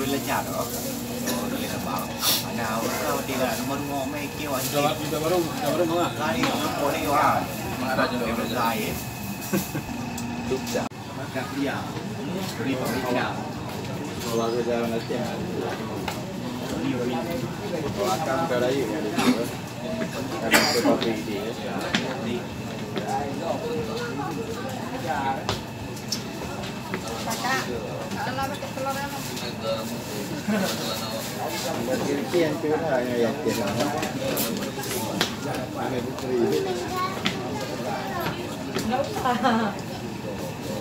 lenyap loh. Oh, dari abang. Mana kalau dia nomor ngomong kau aja. Kita baru mana? Lari boleh wah. Mana ada yang berlari. Dukca. Agak dia. Beri pemikiran. Kalau aku jalan aja. Kalau akan berayu ya. Karena seperti ini. Kirian tu hanya yang kira.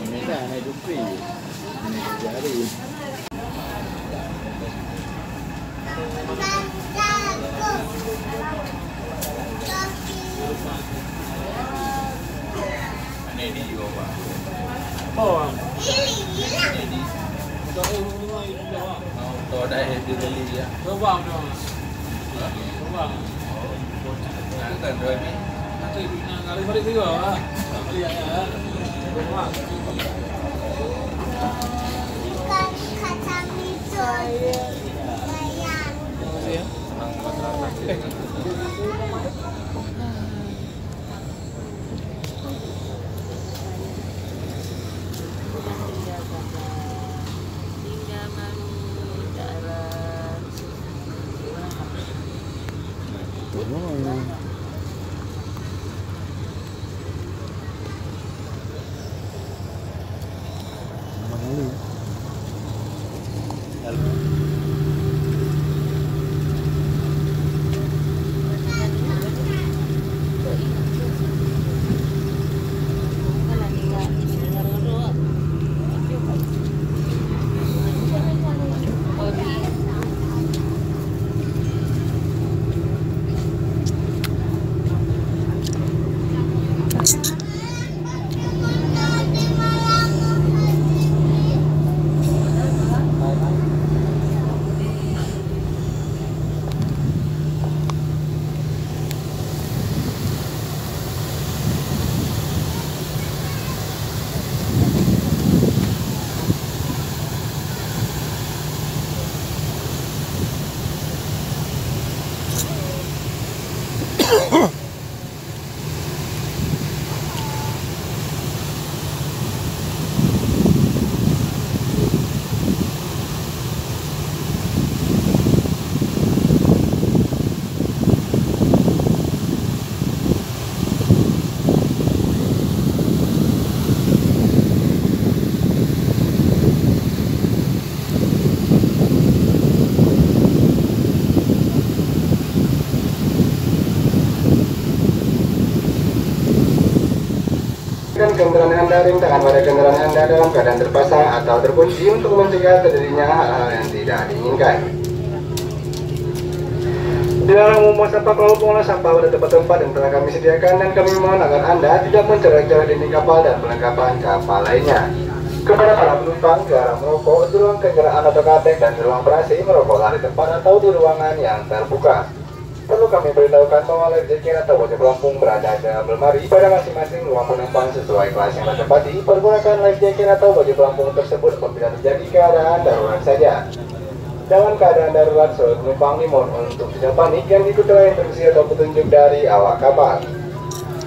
Ini dah naik dupri. Ini jari. Ini di juga. Oh. Tahu dah di beli ya. Berbang dong. Berbang. Nah, kan dua ni. Nanti kali balik juga lah. Lihat ya. Berbang. Ikan kacang hijau. Ya. Senang masyarakat. Kendaraan Anda ring tangan pada kendaraan Anda dalam keadaan terpasang atau terkunci untuk mencegah terjadinya hal-hal yang tidak diinginkan. Dilarang membuang sampah kalau pengolah sampah pada tempat-tempat yang telah kami sediakan, dan kami mohon agar Anda tidak mencoret-coret dinding kapal dan perlengkapan kapal lainnya. Kepada para penumpang, dilarang merokok di ruang kendaraan atau katek dan di ruang berasi, merokoklah di tempat atau di ruangan yang terbuka. Perlu kami beritahukan bahwa life jacket atau wajah pelampung berada dalam lemari pada masing-masing ruang penumpang sesuai kelas yang ditempati. Pergunakan life jacket atau wajah pelampung tersebut apabila terjadi keadaan darurat saja. Dalam keadaan darurat, seluruh penumpang dimohon untuk tidak panik dan ikuti instruksi atau petunjuk dari awak kapal.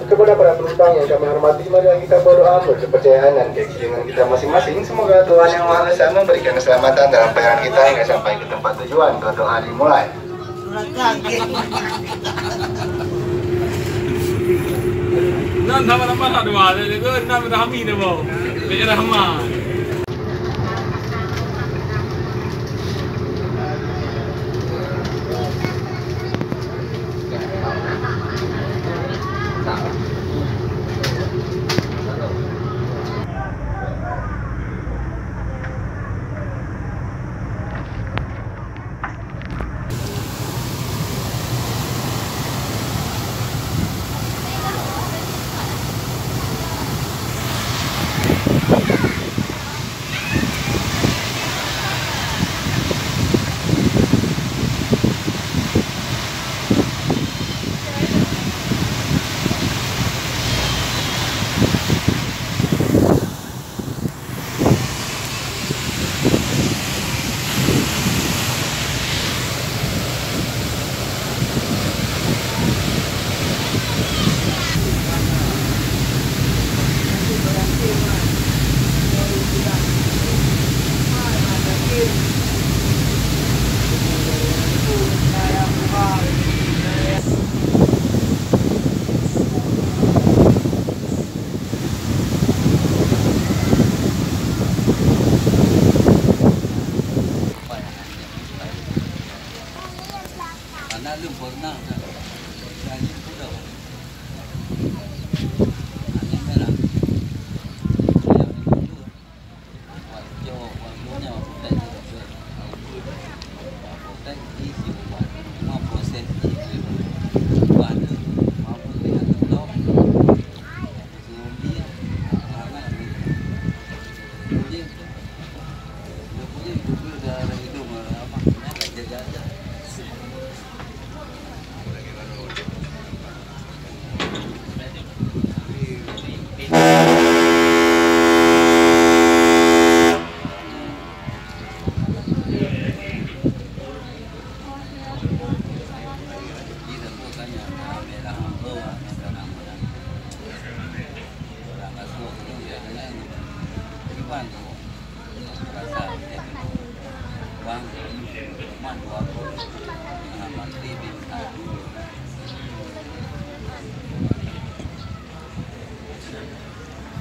Kepada para penumpang yang kami hormati, marilah kita berdoa berkepercayaan dan keyakinan kita masing-masing. Semoga Tuhan Yang Maha Esa memberikan keselamatan dalam perjalanan kita hingga sampai ke tempat tujuan. Berdoa dimulai. Nan sama-sama tak dua, itu nak berahmi dia bawa. Dia rahmat.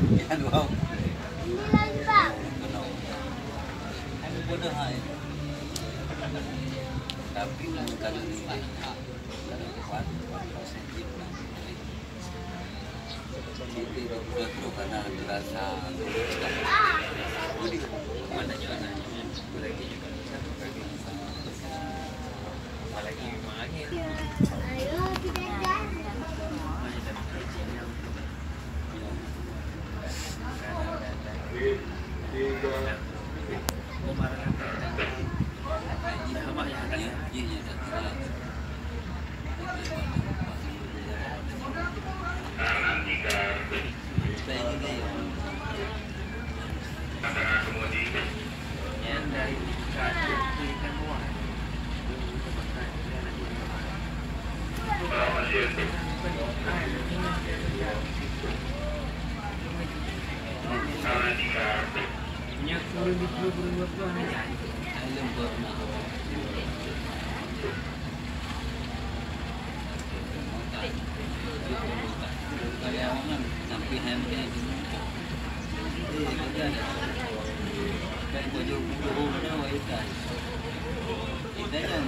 Kan wow. Ini lagi bang. Aku bodoh hai. Tapi kalau ini kalau kuat positif lah. Jadi betul karena terasa. Jadi mana juga lagi juga apalagi angin. Ayo kita jalan. Kita jangan